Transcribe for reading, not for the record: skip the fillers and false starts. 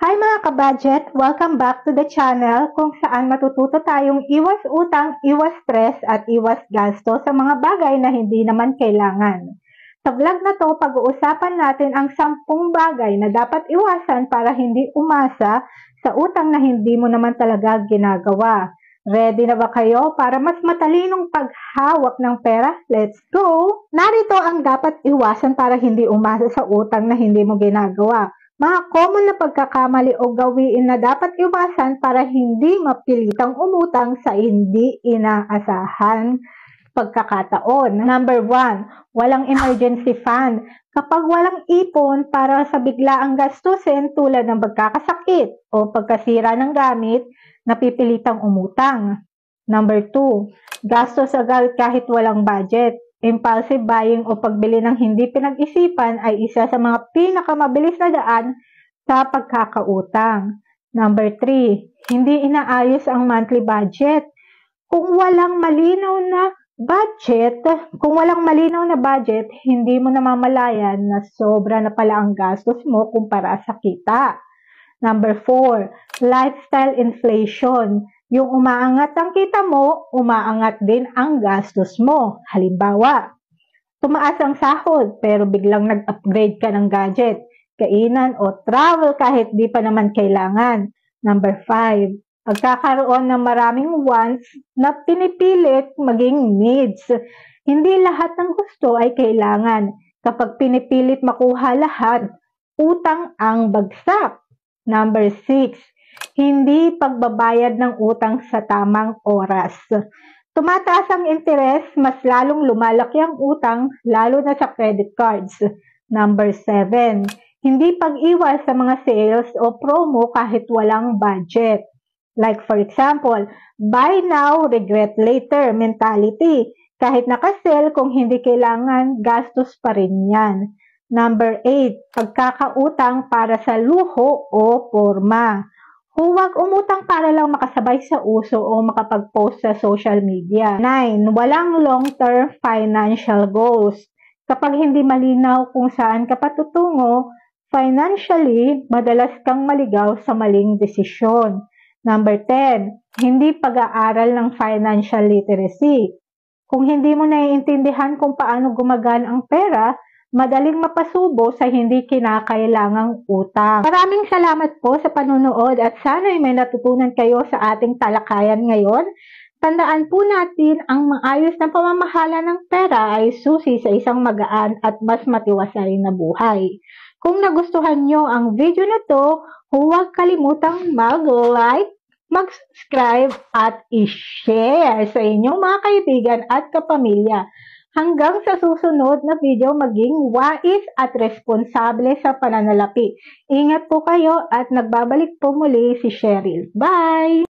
Hi mga ka-budget! Welcome back to the channel kung saan matututo tayong iwas utang, iwas stress at iwas gasto sa mga bagay na hindi naman kailangan. Sa vlog na to, pag-uusapan natin ang 10 bagay na dapat iwasan para hindi umasa sa utang na hindi mo naman talaga ginagawa. Ready na ba kayo para mas matalinong paghawak ng pera? Let's go! Narito ang dapat iwasan para hindi umasa sa utang na hindi mo ginagawa. Mga common na pagkakamali o gawiin na dapat iwasan para hindi mapilitang umutang sa hindi inaasahan pagkakataon. Number 1, walang emergency fund. Kapag walang ipon para sa biglaang gastusin tulad ng pagkakasakit o pagkasira ng gamit, napipilitang umutang. Number 2, gastos agad kahit walang budget. Impulsive buying o pagbili ng hindi pinag-isipan ay isa sa mga pinakamabilis na daan sa pagkakautang. Number 3, hindi inaayos ang monthly budget. Kung walang malinaw na budget, hindi mo namamalayan na sobra na pala ang gastos mo kumpara sa kita. Number 4, lifestyle inflation. Yung umaangat ang kita mo, umaangat din ang gastos mo. Halimbawa, tumaas ang sahod pero biglang nag-upgrade ka ng gadget, kainan o travel kahit di pa naman kailangan. Number 5, pagkakaroon ng maraming wants na pinipilit maging needs. Hindi lahat ng gusto ay kailangan. Kapag pinipilit makuha lahat, utang ang bagsak. Number 6, hindi pagbabayad ng utang sa tamang oras. Tumataas ang interes, mas lalong lumalaki ang utang, lalo na sa credit cards. Number 7, hindi pag-iwas sa mga sales o promo kahit walang budget. Like for example, buy now, regret later mentality. Kahit nakasale, kung hindi kailangan, gastos pa rin yan. Number 8, pagkakautang para sa luho o porma. Huwag umutang para lang makasabay sa uso o makapag-post sa social media. 9, walang long-term financial goals. Kapag hindi malinaw kung saan ka patutungo, financially, madalas kang maligaw sa maling desisyon. Number 10, hindi pag-aaral ng financial literacy. Kung hindi mo naiintindihan kung paano gumagana ang pera, madaling mapasubo sa hindi kinakailangang utang. Maraming salamat po sa panunood at sana'y may natutunan kayo sa ating talakayan ngayon. Tandaan po natin ang maayos na pamamahala ng pera ay susi sa isang magaan at mas matiwasay na buhay. Kung nagustuhan nyo ang video na to, huwag kalimutang mag-like, mag-subscribe at i-share sa inyong mga kaibigan at kapamilya. Hanggang sa susunod na video, maging wais at responsable sa pananalapi. Ingat po kayo at nagbabalik po muli si Cheryl. Bye!